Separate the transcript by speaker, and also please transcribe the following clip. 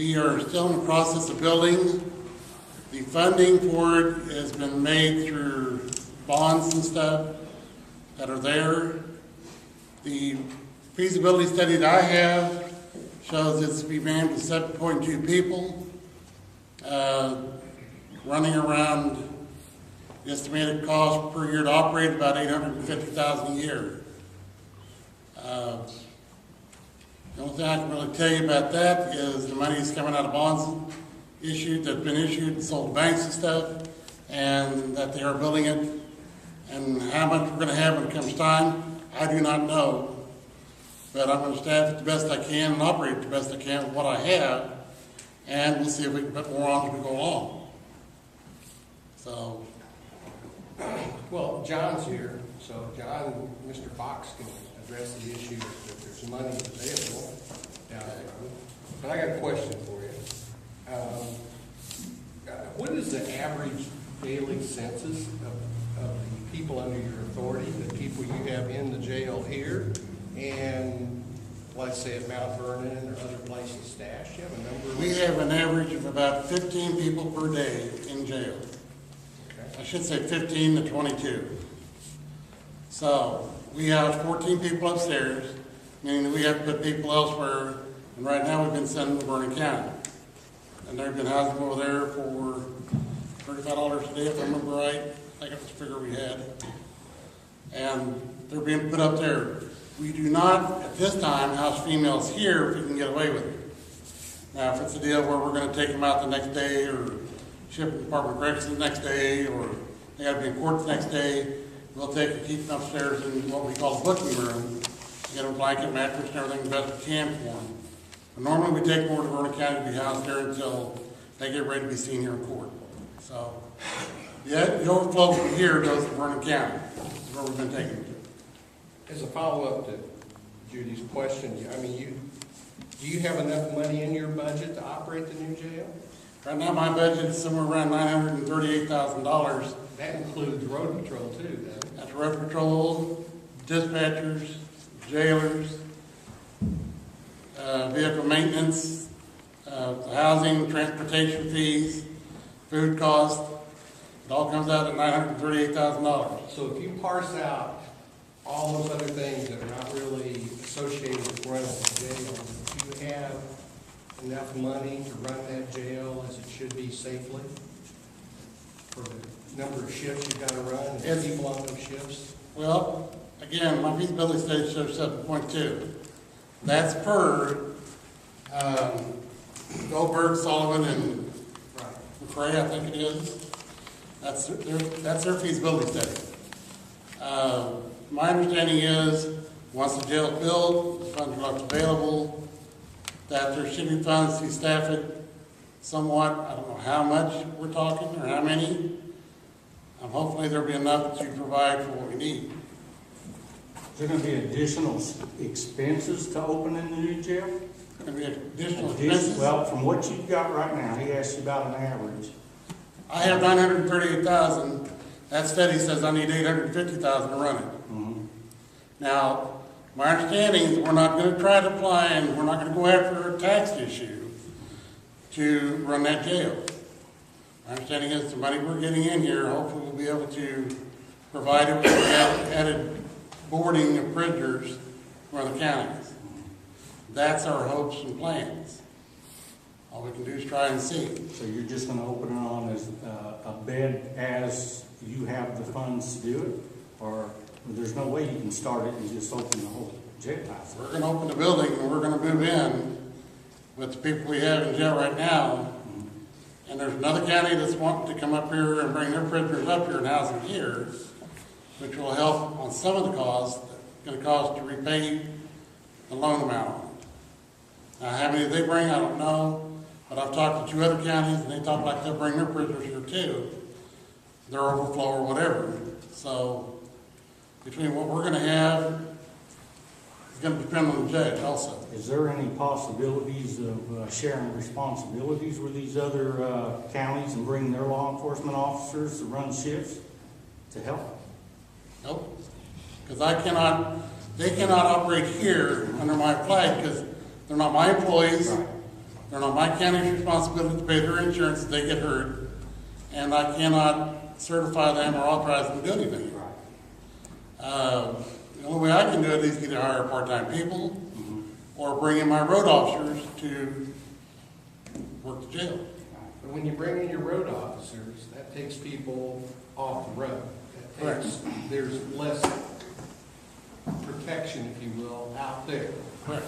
Speaker 1: We are still in the process of building. The funding for it has been made through bonds and stuff that are there. The feasibility study that I have shows it's to be manned with 7.2 people, running around the estimated cost per year to operate about $850,000 a year. The only thing I can really tell you about that is the money is coming out of bonds that's been issued and sold to banks and stuff, and that they are building it. And how much we're going to have when it comes time, I do not know. But I'm going to staff it the best I can and operate it the best I can with what I have, and we'll see if we can put more on as we go along. So.
Speaker 2: Well, John's here, so John, Mr. Fox can address the issue if there's money available down there. But I got a question for you. What is the average daily census of the people under your authority, the people you have in the jail here, and let's say at Mount Vernon or other places stashed? You have a number?
Speaker 1: We have an average of about 15 people per day in jail. I should say 15 to 22. So we have 14 people upstairs, meaning that we have to put people elsewhere. And right now we've been sending them to Vernon County. And they've been housing over there for $35 a day, if I remember right. I think that's the figure we had. And they're being put up there. We do not, at this time, house females here if we can get away with it. Now, if it's a deal where we're going to take them out the next day or ship them to Department of Corrections the next day, or they got to be in court the next day, we'll take and keep them upstairs in what we call the booking room, get them a blanket, mattress, and everything the best we can for them. But normally we take them over to Vernon County to be housed there until they get ready to be seen here in court. So, the overflow from here goes to Vernon County. That's where we've been taking them to.
Speaker 2: As a follow-up to Judy's question, do you have enough money in your budget to operate the new jail?
Speaker 1: Right now, my budget is somewhere around $938,000.
Speaker 2: That includes road patrol too, doesn't it?
Speaker 1: That's road patrol, dispatchers, jailers, vehicle maintenance, housing, transportation fees, food costs. It all comes out at $938,000.
Speaker 2: So if you parse out all those other things that are not really associated with running the jail, do you have enough money to run that jail as it should be safely for the number of shifts you've got to run and people on those shifts?
Speaker 1: Well, again, my feasibility study shows 7.2. That's per Goldberg, Sullivan, and McRae, I think it is. That's their feasibility study. My understanding is once the jail is built, the funds are left available, that there should be funds to staff it somewhat. I don't know how much we're talking or how many. Hopefully there'll be enough to provide for what we need.
Speaker 3: Is there going to be additional expenses to opening the new jail?
Speaker 1: Going to be additional expenses?
Speaker 3: Well, from what you've got right now, he asked you about an average.
Speaker 1: I have $938,000. That study says I need $850,000 to run it.
Speaker 3: Mm-hmm.
Speaker 1: Now, my understanding is we're not going to try to apply and we're not going to go after a tax issue to run that jail. My understanding is the money we're getting in here, hopefully we'll be able to provide it with added boarding of prisoners from other counties. That's our hopes and plans. All we can do is try and see.
Speaker 3: So you're just going to open it on as a bed as you have the funds to do it? Or there's no way you can start it and just open the whole jailhouse?
Speaker 1: We're going to open the building and we're going to move in with the people we have in jail right now. And there's another county that's wanting to come up here and bring their prisoners up here and house them here, which will help on some of the costs. It's going to cost to repay the loan amount. Now, how many they bring, I don't know. But I've talked to 2 other counties, and they talk like they'll bring their prisoners here too, their overflow or whatever. So, between what we're going to have, it's going to depend on the judge also.
Speaker 3: Is there any possibilities of sharing responsibilities with these other counties and bringing their law enforcement officers to run shifts to help?
Speaker 1: Nope. Because they cannot operate here under my flag because they're not my employees.
Speaker 3: Right.
Speaker 1: They're not my county's responsibility to pay their insurance if they get hurt, and I cannot certify them or authorize them to do anything. The only way I can do it is either hire part-time people or bring in my road officers to work the jail.
Speaker 2: But when you bring in your road officers, that takes people off the road. That takes, there's less protection, if you will, out there.
Speaker 1: Correct.